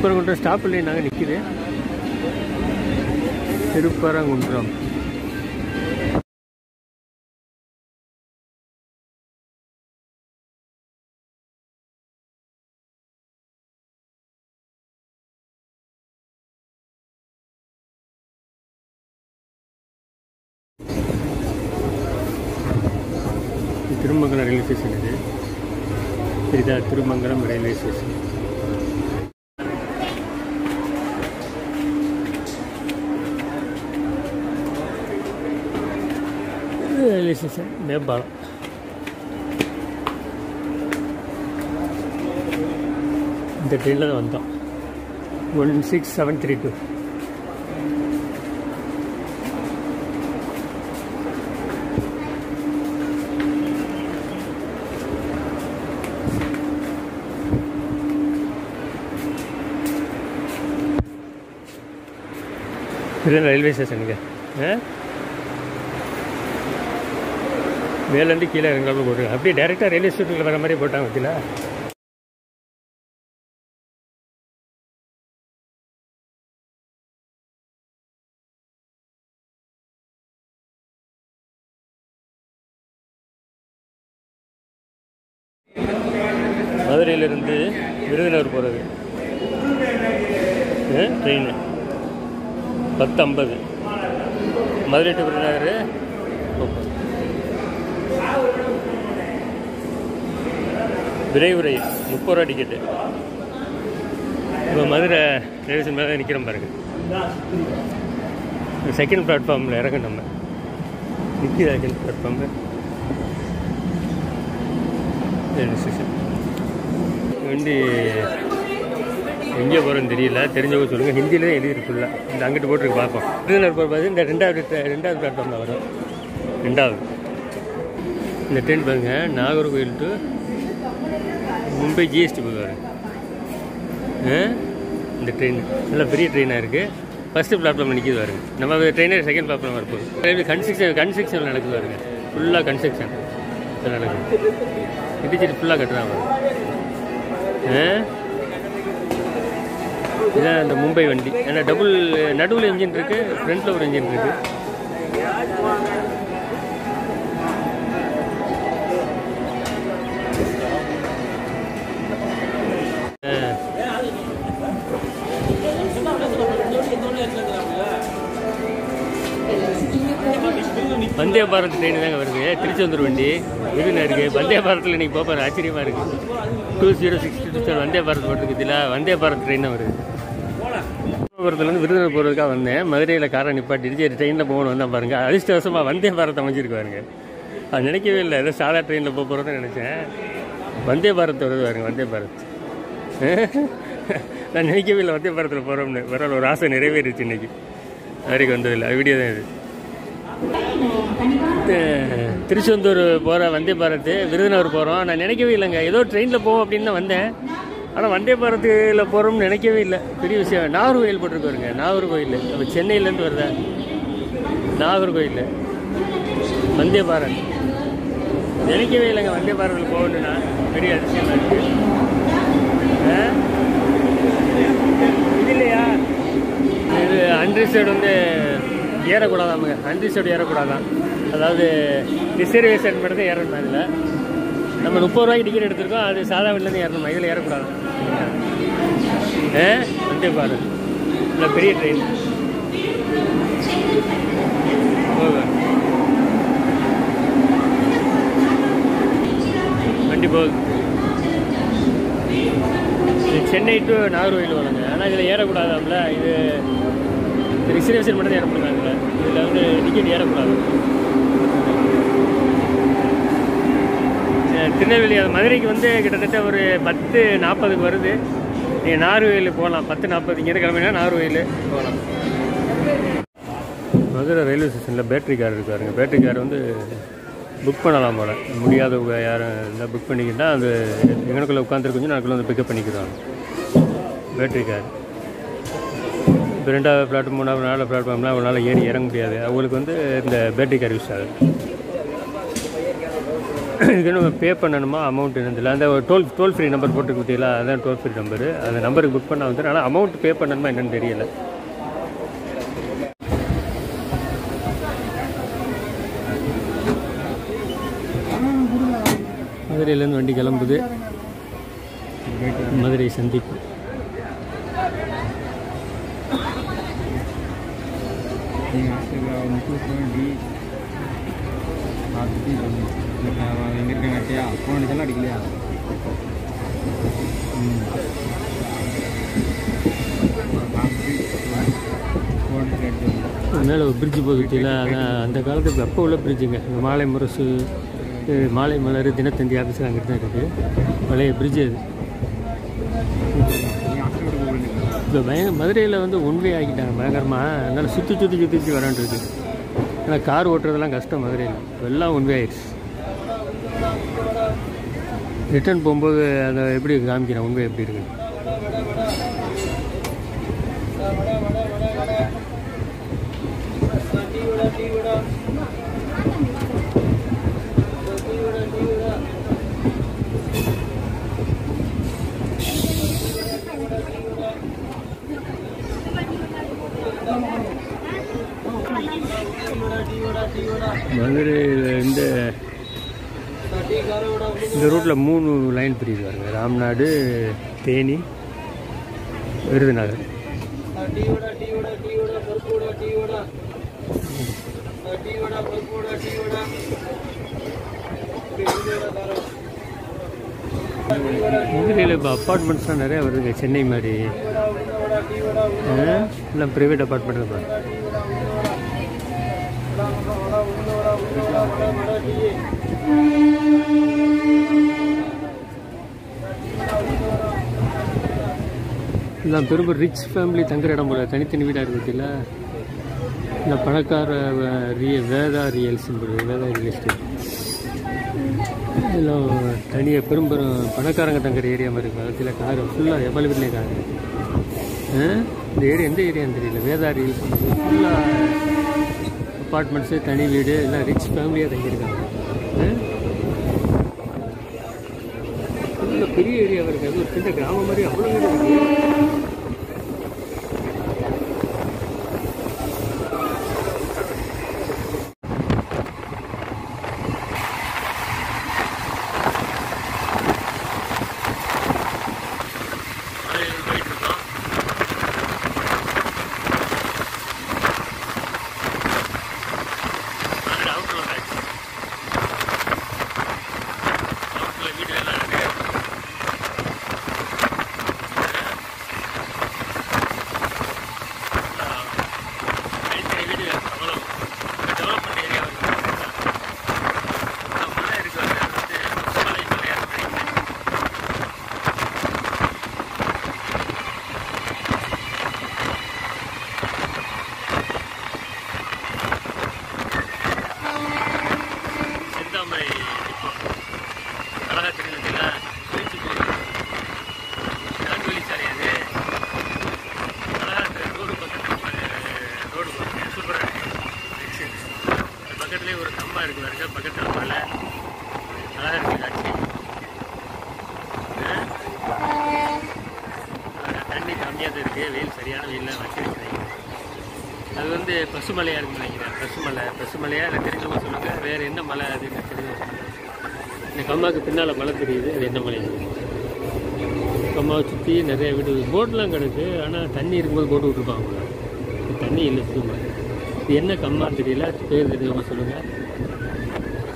திருப்பரங்குன்றம் ஸ்டாப்பில் நாங்கள் நிற்கிது. Thiruparankundram Thirumangalam railway station. இது சரிதா? Thirumangalam railway station. Railway station மேம்பாலம். இந்த ட்ரெயினில் தான் வந்தோம். 16732. இதுதான் ரயில்வே ஸ்டேஷனுங்க. மேலேருந்து கீழே இறங்காமல் போட்டுருங்க. அப்படியே டேரெக்டாக ரயில்வே ஸ்டேஷனில் வர மாதிரி போட்டாங்க. வச்சுல மதுரையிலிருந்து விருதுநகர் போகிறது ட்ரெயின் 10:50. மதுரை டு விருதுநகர் 30. விரைவு ரயில் 30 ரூபா டிக்கெட்டு. இப்போ மதுரை ரயில்வே ஸ்டேஷன் மேலே நிற்கிறோம் பாருங்கள். செகண்ட் பிளாட்ஃபார்மில் இறங்க நம்ம நிற்கிற செகண்ட் பிளாட்ஃபார்மு ரயில்வே ஸ்டேஷன். வண்டி எங்கே போகிறோன்னு தெரியல, தெரிஞ்சவங்க சொல்லுங்கள். ஹிந்தியில் தான் எழுதிருக்குல்ல. இந்த அங்கிட்டு போட்டுருக்கு பார்ப்போம். விருதுநகர் போகிறது இந்த ரெண்டாவது பிளாட்ஃபார்ம் தான் வரும். ரெண்டாவது இந்த ட்ரெயின் பாருங்கள். நாகர்கோவில் டு மும்பை ஜிஎஸ்டி போகுது. இந்த ட்ரெயின் நல்லா பெரிய ட்ரெயினாக இருக்குது. ஃபஸ்ட்டு பிளாட்ஃபார்மில் நிற்கிது பாருங்க. நம்ம ட்ரெயினே செகண்ட் பிளாட்ஃபார்ம் வரப்போகுது. கன்ஸ்ட்ரக்ஷன் நடக்குது பாருங்க. ஃபுல்லாக கன்ஸ்ட்ரக்ஷன் நடக்குது. இடிச்சிட்டு ஃபுல்லாக கட்டுறாங்க. இதுதான் இந்த மும்பை வண்டி. ஏன்னா டபுள் நடுவில் இன்ஜின் இருக்குது, ஃப்ரண்ட்டில் ஒரு இன்ஜின் இருக்குது. வந்தே பாரத் ட்ரெயின் தாங்க வருது. திருச்செந்தூர் வண்டி விருதுநகருக்கு. வந்தே பாரத்தில் இன்றைக்கி போப்பார். ஆச்சரியமாக இருக்குது. 2062 வந்தே பாரத் போட்டுருக்கு. இதில் வந்தே பாரத் ட்ரெயின் தான் வருது. விருதுநகர்லேருந்து விருதுநகர் போகிறதுக்காக வந்தேன். மதுரையில் காரை நிப்பாட்டிட்டு சரி ட்ரெயினில் போகணும் வந்தால் பாருங்கள். அதிர்ஷ்டவசமாக வந்தே பாரத் அமைஞ்சிருக்கு பாருங்க. அது நினைக்கவே இல்லை. ஏதோ சாதா ட்ரெயினில் போகிறதுன்னு நினச்சேன். வந்தே பாரத் வருது பாருங்க. வந்தே பாரத் நான் நினைக்கவே இல்லை வந்தே பாரத்தில் போகிறோம்னு. வர ஒரு ஆசை நிறைவேறிச்சு இன்றைக்கி. வரைக்கும் வந்ததில்லை. வீடியோ தான் இது. திருச்செந்தூர் போகிற வந்தே பாரத் விருதுநகர் போகிறோம். நான் நினைக்கவே இல்லைங்க. ஏதோ ட்ரெயினில் போவோம் அப்படின்னு தான் வந்தேன். ஆனால் வந்தே பாரத்தில் போகிறோம்னு நினைக்கவே இல்லை. பெரிய விஷயம். நாகர்கோவில் போட்டிருக்கு வருங்க. நாகர்கோவில் நம்ம சென்னையிலேருந்து வருதா? நாகர்கோவில் வந்தே பாரத். நினைக்கவே இல்லைங்க வந்தே பாரத்தில் போகணுன்னா. பெரிய அதிசயமாக இருக்குது. இது இல்லையா? இது அன்ரிசர்வ்டு வந்து ஏறக்கூடாதாமுங்க. அன்ரிசர்வ்டு ஏறக்கூடாதான். அதாவது ரிசர்வேஷன் மட்டும் தான் ஏறணும். அதில் நம்ம 30 ரூபாய்க்கு டிக்கெட் எடுத்துருக்கோம். அது சாதா வீட்டிலேருந்து ஏறணுமா? இதில் ஏறக்கூடாது. வந்தே பாரத் இல்லை பெரிய ட்ரெயின் வண்டி போகுது. இது சென்னை டு நாகர்கோவில் வருங்க. ஆனால் இதில் ஏறக்கூடாதாம்ல. இது ரிசர்வேஷன் மட்டும் தான் ஏற முடியும். இதில் வந்து டிக்கெட் ஏறக்கூடாது. திருநெல்வேலி மதுரைக்கு வந்து கிட்டத்தட்ட ஒரு 10:40 வருது. நீங்கள் நாகர்கோவில் போகலாம். 10:40 இங்கேருந்து கிளம்பினா நாகர்கோவில் போகலாம். மதுரை ரயில்வே ஸ்டேஷனில் பேட்டரி கார் இருக்காருங்க. பேட்டரி கார் வந்து புக் பண்ணலாம் போல். முடியாதவங்க யாரும் இருந்தால் புக் பண்ணிக்கிட்டால் அது எங்கனக்குள்ளே உட்காந்துருக்கு. நாட்கள் வந்து பிக்கப் பண்ணிக்கிறாங்க. பேட்டரி கார் இப்போ 2வது பிளாட்ஃபார்ம் 3வது 4வது பிளாட்ஃபார்ம்லாம் அவங்களால ஏறி இறங்க முடியாது. அவங்களுக்கு வந்து இந்த பேட்டரி கார் யூஸ் ஆகுது. இதுக்கு நம்ம பே பண்ணணுமா அமௌண்ட் என்னதில்லை அந்த டோல் ஃப்ரீ நம்பர் போட்டு கொடுத்தீங்களா அதுதான் டோல் ஃப்ரீ நம்பரு அந்த நம்பருக்கு புக் பண்ண வந்துடும் ஆனால் அமௌண்ட் பே பண்ணணுமா என்னென்னு தெரியலை மதுரையிலேருந்து வண்டி கிளம்புது மதுரை சந்திப்பு எங்கே இருக்காங்க அட்டையா ஃபோன் அடிச்சாலும் அடிக்கலையா மேலே ஒரு பிரிட்ஜு போகிட்டீங்களா அதான் அந்த காலத்துக்கு அப்போ உள்ள பிரிட்ஜுங்க இந்த மாலை முரசு மாலை மலர் தினத்தந்தி ஆஃபீஸில் அங்கிட்டு தான் இருக்குது பழைய பிரிட்ஜு அது இப்போ மதுரையில் வந்து ஒன்வே ஆகிட்டாங்க பயங்கரமாக அதனால் சுற்றி வரான்ருக்கு ஏன்னா கார் ஓட்டுறதெல்லாம் கஷ்டம் மதுரையில் எல்லாம் ஒன்வே ஆயிடுச்சு ரிட்டர்ன் போகும்போது அதை எப்படி காமிக்கிறேன் ஒன்வே எப்படி இருக்குது மதுரையில் இந்த ரூட்டில் 3 லைன் பிரியுது பாருங்க ராம்நாடு தேனி விருதுநகர் மதுரையில் இப்போ அப்பார்ட்மெண்ட்ஸ்லாம் நிறையா வருதுங்க சென்னை மாதிரி எல்லாம் ப்ரைவேட் அப்பார்ட்மெண்ட் தான் எல்லாம் பெரும் ரிச் ஃபேமிலி தங்குற இடம் போல தனித்தனி வீடாக இருக்குதுல்ல இந்த பணக்கார வேதா ரியல்ஸ் வேதா ரியல் எஸ்டேட் எல்லாம் தனியாக பெரும் பணக்காரங்க தங்குற ஏரியா மாதிரி இருக்கும் அதில் கார் ஃபுல்லாக எவ்வளோ வீட்லேயே காரு இந்த ஏரியா எந்த ஏரியான்னு தெரியல வேதா ரியல்ஸ் ஃபுல்லாக அப்பார்ட்மெண்ட்ஸு தனி வீடு எல்லாம் ரிச் ஃபேமிலியாக தங்கியிருக்காங்க பெரிய ஏரியாவாக இருக்குது அது ஒரு சின்ன கிராமம் மாதிரி அவ்வளோ வீடு இருக்குது வெயில் சரியான வெயிலில் வச்சிருக்கிறீங்க அது வந்து பசுமலையாக இருக்குன்னு நினைக்கிறேன் பசுமலையாக இல்லை தெரிஞ்சவங்க சொல்லுங்கள் வேறு என்ன மலை அதுன்னு தெரிஞ்சவங்க இந்த கம்மாவுக்கு பின்னால் மலை தெரியுது அது என்ன மலை கம்மாவை சுற்றி நிறைய வீடு போட்டெலாம் கிடக்கு ஆனால் தண்ணி இருக்கும்போது போட்டு விட்ருப்பாங்க தண்ணி இல்லை சுத்தமாக இது என்ன கம்மான்னு தெரியல பேர் தெரிஞ்சவங்க சொல்லுங்கள்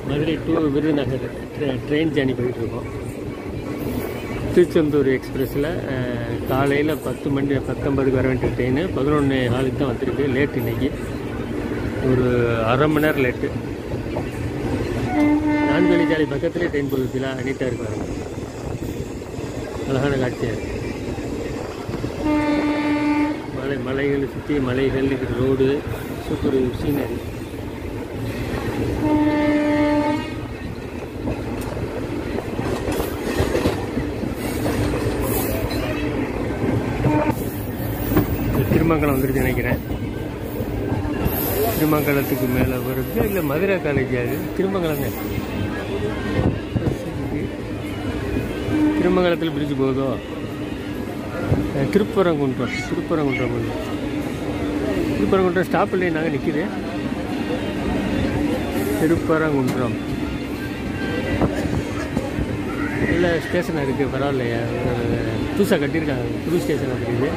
Madurai to Virudhunagar train journey போயிட்டுருக்கோம் திருச்செந்தூர் எக்ஸ்பிரஸில் காலையில் 10:19 வர வேண்டிய ட்ரெயின் 11:15 தான் வந்திருக்கு லேட் இன்றைக்கி ஒரு அரை மணி நேரம் லேட்டு நான்குவழிச்சாலை பக்கத்துலேயே ட்ரெயின் போகுதுல நீட்டாக இருக்கு அழகான காட்சியாக இருக்குது மலைகளை சுற்றி மலைகள் ரோடு சூப்பர் சீனரி திருமங்கலம் வந்துருச்சு நினைக்கிறேன் திருமங்கலத்துக்கு மேலே வருது இல்லை மதுரை காலேஜ் அது திருமங்கலம் தான் திருமங்கலத்தில் பிரிட்ஜ் போகுதோ. திருப்பரங்குன்றம் ஸ்டாப் இல்லையே நாங்கள் நிற்கிது. திருப்பரங்குன்றம் நல்ல ஸ்டேஷனாக இருக்குது, பரவாயில்லையா. புதுசாக கட்டியிருக்காங்க, புது ஸ்டேஷனாக இருக்குது.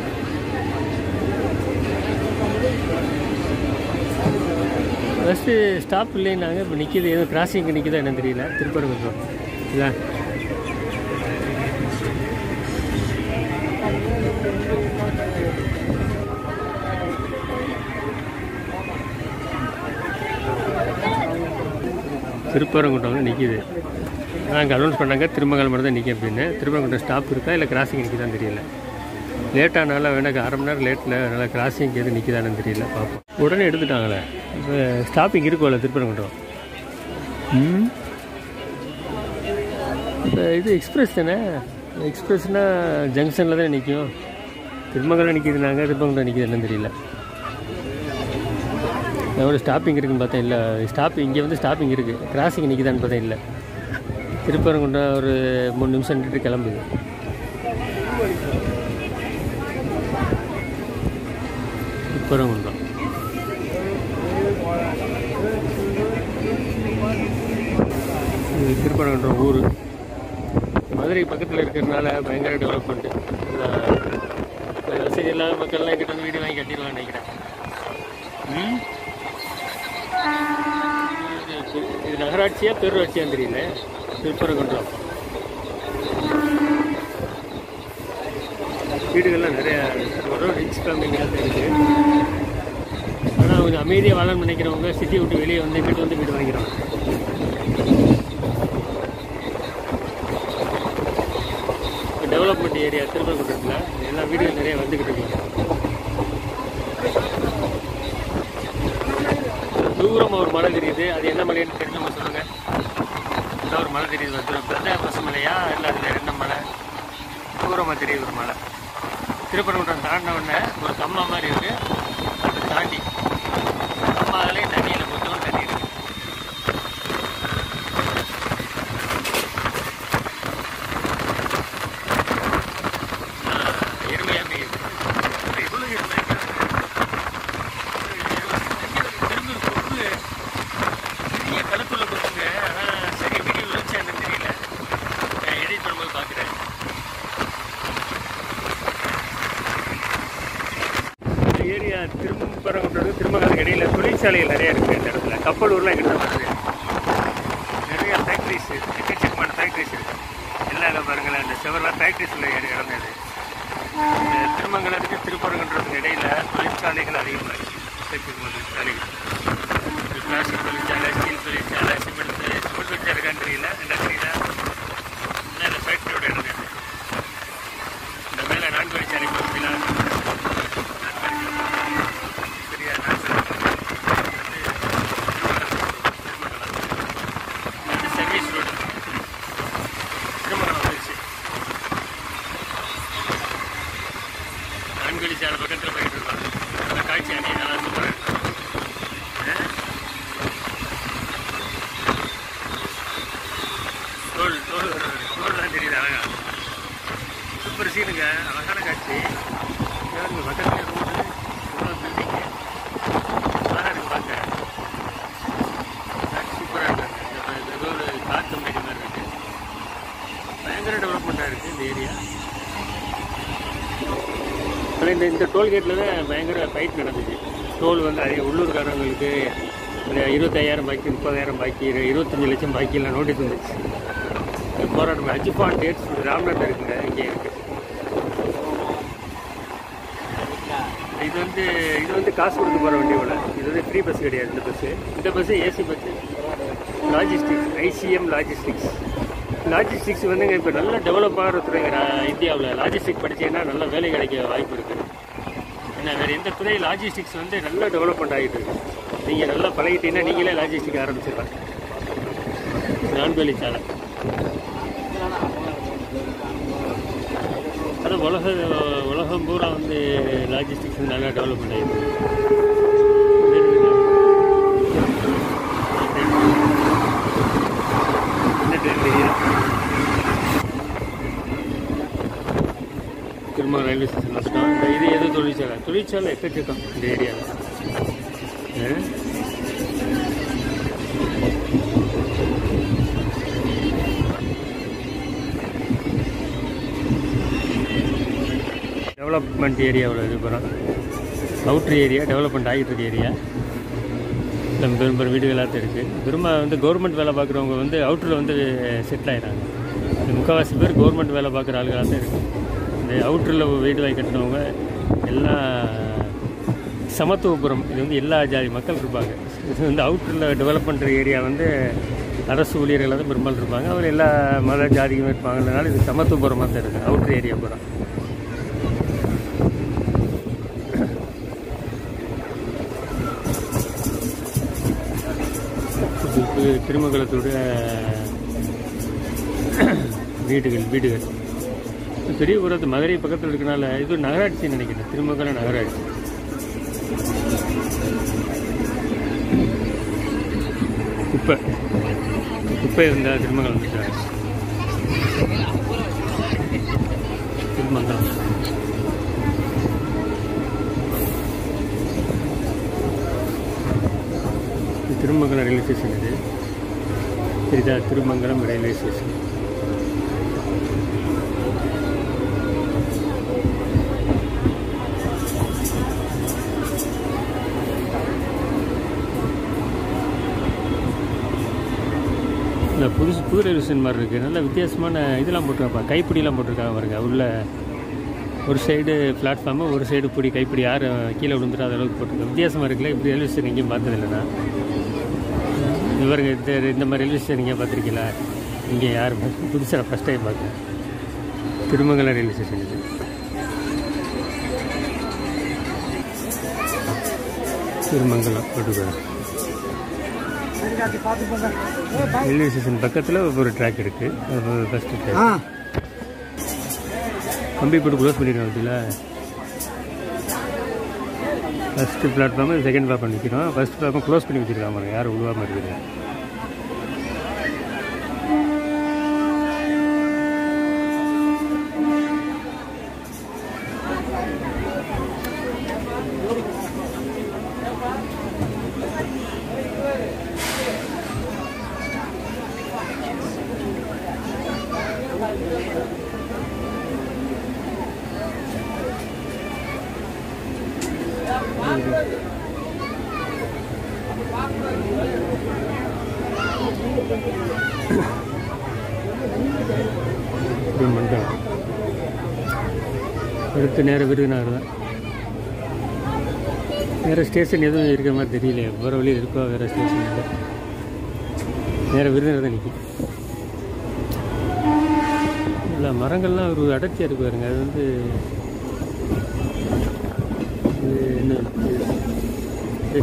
ஃபஸ்ட்டு ஸ்டாப் இல்லைன்னாங்க, இப்போ நிற்கிது. எதுவும் கிராசிங்கு நிற்கிதா என்னன்னு தெரியல. திருப்பரங்குன்றம் இல்லை. திருப்பரங்குன்றம் நிற்கிது. அங்கே அனௌன்ஸ் பண்ணாங்க திருமங்கலம் மட்டும் தான் நிற்க அப்படின்னு. திருப்பரங்குன்றம் ஸ்டாப் இருக்கா இல்லை கிராசிங் நிற்கிதான்னு தெரியல. லேட்டானால வேணாக்கு அரை மணி நேரம் லேட்டில் அதனால் கிராசிங் எது நிற்கிதான்னு தெரியல. பார்ப்போம். உடனே எடுத்துட்டாங்களே. இப்போ ஸ்டாப்பிங் இருக்கும்ல திருப்பரங்குன்றம். இப்போ இது எக்ஸ்பிரஸ் தானே. எக்ஸ்பிரஸ்னால் ஜங்ஷனில் தான் நிற்கும். திருமங்கலம் நிற்கிதுனாங்க, திருப்பரங்குன்றம் நிற்கிது என்னன்னு தெரியல. நான் ஒரு ஸ்டாப்பிங் இருக்குதுன்னு பார்த்தேன். இல்லை ஸ்டாப்பிங் இங்கே வந்து ஸ்டாப்பிங் இருக்குது, கிராசிங் நிற்கிதான்னு பார்த்தேன். இல்லை திருப்பரங்குன்றம் ஒரு 3 நிமிஷம் நின்றுட்டு கிளம்புது. திருப்பரங்குன்றம் திருப்பரங்குன்றம் ஊர் மதுரை பக்கத்தில் இருக்கிறதுனால பயங்கர டெவலப்மெண்ட்டு. வசதி இல்லாத மக்கள்லாம் எங்கிட்ட வந்து வீடு வாங்கி கட்டிடுவான்னு நினைக்கிறேன். இது நகராட்சியா பேரூராட்சியான்னு தெரியல. திருப்பரங்குன்றம் வீடுகள்லாம் நிறையா ஒரு ரிச் ஃபேமிலியாக தான் இருக்குது. ஆனால் அவங்க அமைதியாக வாழணும்னு நினைக்கிறவங்க சிட்டியை விட்டு வெளியே வந்து எங்கிட்ட வந்து வீடு வாங்கிடுவாங்க. டெவலப்மெண்ட் ஏரியா திருப்பரங்குன்றத்தில் எல்லா வீடுகள் நிறைய வந்துக்கிட்டு இருக்காங்க. தூரமாக ஒரு மலை தெரியுது. அது என்ன மலைன்னு தெரிஞ்சவங்க சொல்லுங்கள். ஏதோ ஒரு மலை தெரியுது. பெரிய பசு மலையா இல்லை அதில் என்ன மலை? தூரமாக தெரியுது ஒரு மலை. திருப்பரங்குன்றம் தாண்டின உடனே ஒரு கம்மா மாதிரி இருக்குது. அதை தாண்டி கம்மாவிலே தண்ணியில் கொஞ்சம் தண்ணி இருக்குது. ஏரியா திருப்பரங்குன்றம் திருமங்கலத்துக்கு இடையில் தொழிற்சாலைகள் நிறையா இருக்குது. இந்த இடத்துல கப்பலூர்லாம் எங்கிட்ட வருது. நிறையா ஃபேக்ட்ரிஸ் எக்கச்சக்கமான ஃபேக்ட்ரிஸ் இருக்குது. எல்லா இடம் பாருங்களேன். அந்த செவரெலாம் ஃபேக்ட்ரிஸ் உள்ள இடம் இது. இந்த திருமங்கலத்துக்கு திருப்பரங்குன்றத்துக்கு இடையில் தொழிற்சாலைகள் அதிகமாக இருக்குது. தொழிற்சாலைகள் பிளாஸ்டிக் தொழிற்சாலை, ஸ்டீல் தொழிற்சாலை, சிமெண்ட் தொழிற்சாலை இருக்கான்னு தெரியல. என்ன தெரியல. இந்த ஃபேக்ட்ரியோட இடம் இது. இந்த மேலே 4 வழிச்சாலை பகுதியில் சாலை பக்கத்தில் போயிட்டு இருக்காங்க. அந்த காட்சி அணி நல்லா சூப்பராக இருக்கும். தோல்லாம் தெரியுது அழகா. சூப்பர் சீனுங்க, அழகான காட்சி. பக்கத்துல ரோடு, பில்டிங்கு அழகாக இருக்கு பார்க்க. சூப்பராக இருக்காங்க. ஏதோ ஒரு கார் கம்பெனி மாதிரி இருக்கு. பயங்கர டெவலப்மெண்ட்டாக இருக்குது இந்த ஏரியா. இந்த டோல்கேட்டில் தான் பயங்கர ஃபைட் நடந்துச்சு. டோல் வந்து அதிக உள்ளூர்காரங்களுக்கு 25,000 பாக்கி, 30,000 பாக்கி, 25 லட்சம் பாக்கிலாம் நோட்டீஸ் வந்துச்சு. போராட்டம் அஜிபான் டேட்ஸ் ராம்நாத் இருக்குங்க, இங்கே இருக்குது. இது வந்து காசு கொடுத்து போகிற வண்டி போல். இது வந்து ஃப்ரீ பஸ் கிடையாது. இந்த bus AC bus. Logistics, ICM logistics வந்துங்க இப்போ நல்லா டெவலப் ஆகிற துறைங்க இந்தியாவில். லாஜிஸ்டிக் படித்தீங்கன்னா நல்லா வேலை கிடைக்க வாய்ப்பு இருக்குது. ஏன்னா வேறு எந்த துறை லாஜிஸ்டிக்ஸ் வந்து நல்லா டெவலப்மெண்ட் ஆகிட்டு இருக்குது. நீங்கள் நல்லா பழகிட்டீங்கன்னா நீங்களே லாஜிஸ்டிக் ஆரம்பிச்சிடலாம். 4 வழிச்சாலை. அது உலகம் பூரா வந்து லாஜிஸ்டிக்ஸ் நல்லா டெவலப்மெண்ட் ஆகிருக்கு. திருமங்கலம் ரயில்வே ஸ்டேஷன் வந்துட்டோம். இது எது தொழிற்சாலை எக்கச்சக்கம் இந்த ஏரியாவில். டெவலப்மெண்ட் ஏரியாவில் இருக்கிறோம். அவுட்ரு ஏரியா டெவலப்மெண்ட் ஆகிட்டு இருக்க ஏரியா. பெரும் பெரும் வீடுகளாக தான் இருக்குது. பெரும்பாலும் கவர்மெண்ட் வேலை பார்க்குறவங்க அவுட்டரில் செட்டில் ஆகிடுறாங்க. முக்கால்வாசி பேர் கவர்மெண்ட் வேலை பார்க்குற ஆளுகளாக தான் இருக்குது. இந்த அவுட்டரில் வீடு வாங்கி கட்டினவங்க எல்லாம் சமத்துவபுரம். இது எல்லா ஜாதி மக்கள் இருப்பாங்க. இது அவுட்டரில் டெவலப் பண்ணுற ஏரியா அரசு ஊழியர்களாக தான் பெரும்பாலும் இருப்பாங்க. அவர் எல்லா மத ஜாதியும் இருப்பாங்க. அதனால் இது சமத்துவபுரமாக தான் இருக்குது அவுட்ரு ஏரியா பூரா. திருமங்கலத்தோட வீடுகள் பெரிய ஊரத்து மதுரை பக்கத்தில் இருக்கனால இது நகராட்சின்னு நினைக்கிறேன். திருமங்கலம் நகராட்சி. குப்பை இருந்தால் திருமங்கலம் திருமங்கலம் திருமங்கலம் ரயில்வே ஸ்டேஷன். இது சரிதா? Thirumangalam railway station. இல்லை புது ரயில்வே ஸ்டேஷன் மாதிரி இருக்குது. நல்ல வித்தியாசமான இதெல்லாம் போட்டிருக்காப்பா. கைப்பிடிலாம் போட்டிருக்காங்க பாருங்க. உள்ள ஒரு சைடு பிளாட்ஃபார்மு, ஒரு சைடு பிடி. கைப்பிடி யாரும் கீழே விழுந்துட்டு அந்த அளவுக்கு போட்டிருக்காங்க. வித்தியாசமாக இருக்குல்ல. இப்படி ரயில்வே ஸ்டேஷன் எங்கேயும் பார்த்ததில்லைண்ணா. இவருங்க இந்த மாதிரி ரயில்வே ஸ்டேஷன் எங்கேயும் பார்த்துருக்கீங்களா? இங்கே யாரும் புதுசாக ஃபஸ்ட் டைம் பார்க்குறேன். Thirumangalam railway station. இது திருமங்கலம் போட்டுக்கிறேன். ரயில்வே ஸ்டேஷன் பக்கத்தில் ஒரு ட்ராக் இருக்குது. ஃபஸ்ட்டு ட்ராக் கம்பி போட்டு க்ளோஸ் பண்ணிடுவோம். அதில் ஃபஸ்ட்டு பிளாட்ஃபார்மு செகண்ட் பிளாட்ஃபார்ம் நிற்கிறோம். ஃபஸ்ட் பிளாட்ஃபார்ம் க்ளோஸ் பண்ணி வச்சுருக்காங்க. யாரும் உழுவாமல் இருக்குது. மண்டலம் அடுத்து நேராக விருதுநகர் தான். வேறு ஸ்டேஷன் எதுவும் இருக்கிற மாதிரி தெரியல. வேறு வழியில் இருக்கா? வேறு ஸ்டேஷன் இல்லை. நேராக விருதுநகர் தான் நிற்கும். இல்லை மரங்கள்லாம் ஒரு அடர்த்தியாக இருக்கு பாருங்க. அது என்ன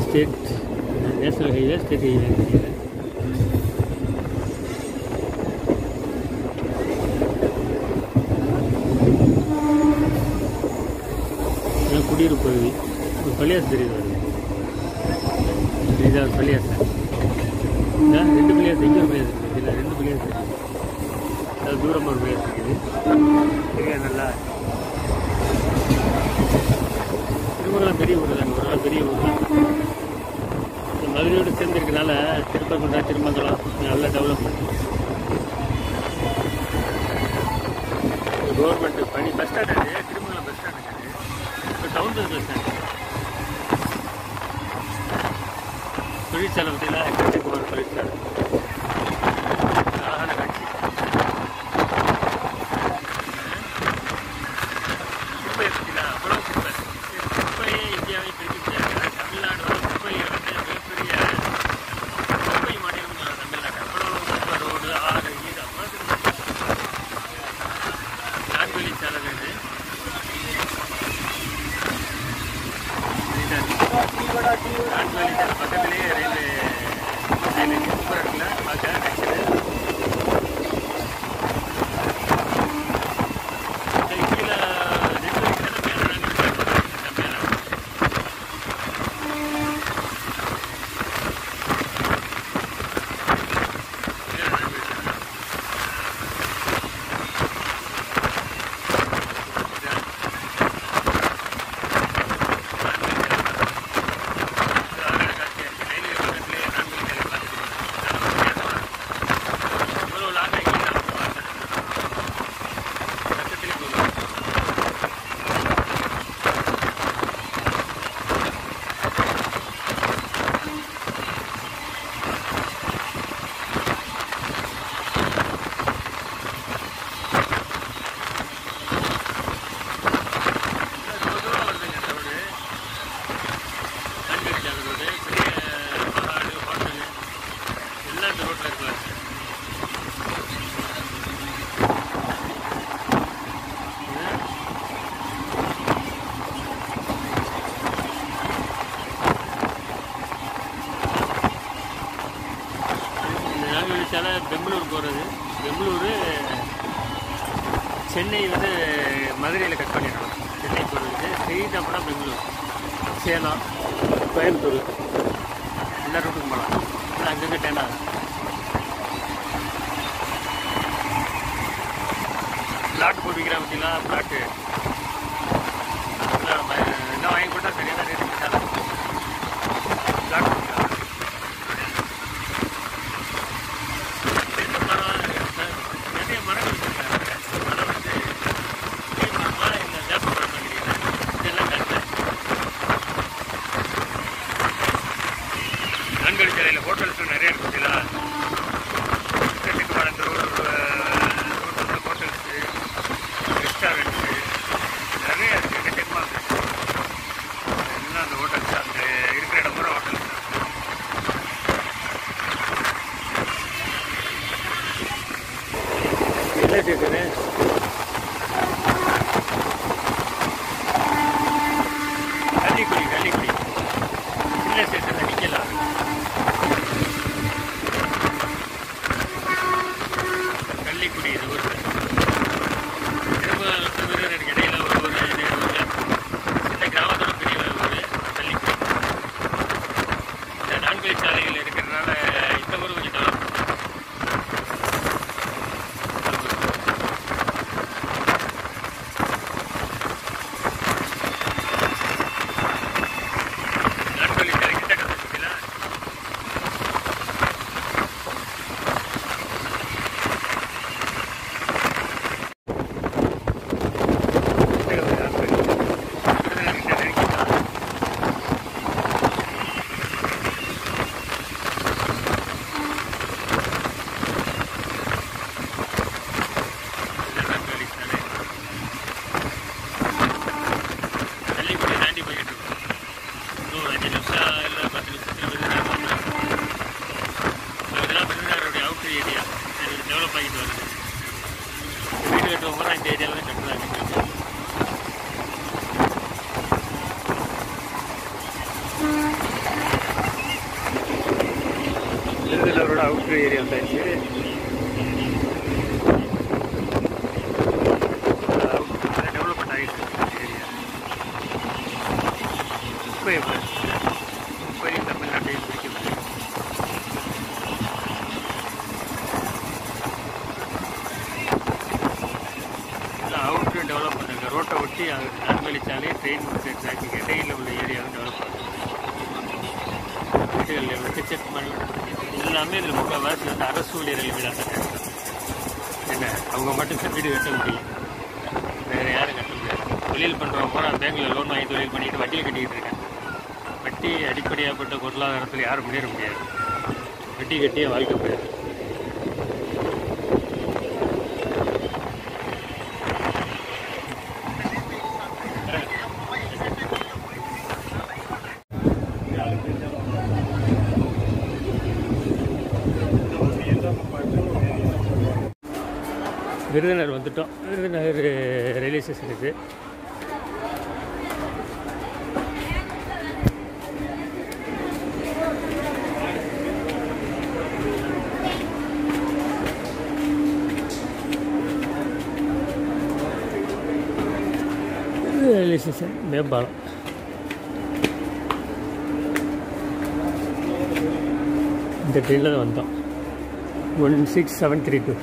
state national highway, state highway தெரியல. குடியிருப்பு பகுதி. ஒரு பள்ளியாசு தெரியுது வருது. இதுதான் பள்ளியாசு. ரெண்டு பள்ளியாசு. இங்கே ஒரு பள்ளியாசு இருக்குது. இதில் ரெண்டு பள்ளியாசு இருக்குது. அது தூரமாக ஒரு பள்ளியாசு இருக்குது. சரியா? நல்லா திருமங்கலம் பெரிய ஊர் தாங்க. ஒரு நாள் பெரிய ஊர் தான். மதுரையோடு சேர்ந்துருக்கனால திருமங்கலம் நல்லா டெவலப்மெண்ட். கவர்மெண்ட் பணி. பஸ் ஸ்டாண்ட் அது Thirumangalam bus stand. Town bus stand. தொழிற்சாலை பார்த்தீங்களா? எக்கச்சக்கமான தொழிற்சாலை. அழகான காட்சி. குப்பை பார்த்தீங்களா? அவ்வளோ குப்பை. குப்பையே இந்தியாவை பிரிக்க முடியாது. தமிழ்நாடு குப்பையை மிகப்பெரிய குப்பை மாநிலம் தமிழ்நாடு. அவ்வளோ குப்பை. ரோடு, ஆறு, இது அவ்வளோ நான்கு சாலை இது. பக்கத்திலேயே ரயில்வே சூப்பராக இருக்குல்ல பார்க்க. கீழே இதால் பெங்களூர் போகிறது. பெங்களூரு சென்னை வந்து மதுரையில் கட் பண்ணிடணும். சென்னை போகிறதுக்கு ஸ்ட்ரெயிட் அப்புறம் பெங்களூர், சேலம், கோயம்புத்தூர் எல்லா ரூட்டுக்கும் போகலாம். அங்கங்கே டேன் ஆகும். பிளாட் போட்டுக்கிறா பார்த்தீங்களா? பிளாட்டு எல்லாம் வாங்கி போட்டால் சரியான ரேட்டு கிடையாது. பிளாட் போட்டுக்கலாம். நிறைய மரங்கள் மரம் வந்து இந்த ஜாப்பம் மரம் பண்ணிக்கிறீங்க. இதெல்லாம் கரெக்டாக நான்கடி சாலையில் ஹோட்டல்ஸ் நிறைய இருக்கு பார்த்தீங்களா? இந்த ஹோட்டல்ஸு, ரெஸ்டாரண்ட்ஸு நிறைய இருக்குது. எக்கச்சக்கமாக இருக்குது. எல்லாம் அந்த ஹோட்டல்ஸ், அந்த இருக்கிற இடம் பூரா ஹோட்டல்ஸ் தான். என்ன ஸ்டேஷனு? கள்ளிக்குடி. சின்ன ஸ்டேஷனில் நிற்கலாம். கள்ளிக்குடி இது ஊர். விருதுநகருக்கு இடையில ஒரு சின்ன கிராமத்தோட பெரிய ஊர் கள்ளிக்குடி. இந்த நான்கு சாலைகள் இருக்கிறதுனால இந்த ஊர் கொஞ்சம் டெவலப். நான்கு சாலை கிட்ட கற்றுக்கலாம். கள்ளிக்குடி தாண்டி போய்கிட்டு இருக்கோம். இன்னும் 5 நிமிஷம் இல்லை 10 நிமிஷத்தில் விருதுநகர் வந்துடும். இதெல்லாம் விருதுநகருடைய அவுட்டர் ஏரியா. இது டெவலப் ஆகிட்டு வருது. வீடு கட்டுவோம் போது இந்த ஏரியாவில் தான் கட்டுறாங்க. விருதுநகரோட அவுட்டர் ஏரியா வந்தாச்சு. டெவலப்மெண்ட் ஆகிட்டு இருக்கு ஏரியா. குப்பை தமிழ்நாட்டையும் பிடிக்கிறது. எல்லாம் அவுட்ரு டெவலப் பண்ணுறாங்க. ரோட்டை ஒட்டி நான்வெளிச்சாலே ட்ரெயின் ட்ராக்கிங் இடையில் உள்ள ஏரியாவும் டெவலப் பண்ணுறாங்க. வீடுகளில் எக்கச்சக்கமான எல்லாமே இதில் முக்கால்வாசி வந்து அரசு ஊழியர்கள் வீடாக தான். என்ன அவங்க மட்டும் வீடு கட்ட முடியும், வேறு யாரும் கட்ட முடியாது. தொழில் பண்ணுறவங்க போனால் பேங்கில் லோன் வாங்கி தொழில் பண்ணிக்கிட்டு வட்டியை கட்டிக்கிட்டு இருக்கேன். வட்டி அடிப்படையாகப்பட்ட பொருளாதாரத்தில் யாரும் முன்னேற முடியாது. வட்டி கட்டியே வாழ்க்கை போயிடும். விருதுநகர் வந்துட்டோம். விருதுநகர் ரயில்வே ஸ்டேஷன் இது. ரயில்வே ஸ்டேஷன் மேம்பாலம். இந்த ட்ரெயினில் தான் வந்தோம். 16732.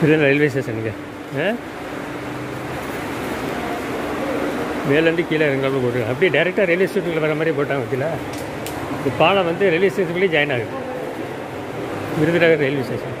இதுதான் ரயில்வே ஸ்டேஷனுங்க. மேலேருந்து கீழே இறங்காமல் போட்டுருக்காங்க. அப்படியே டேரெக்டாக ரயில்வே ஸ்டேஷனில் வர மாதிரி போட்டாங்க. பார்த்தீங்களா? இந்த பாலம் வந்து ரயில்வே ஸ்டேஷன்லேயே ஜாயின் ஆகுது. Virudhunagar railway station.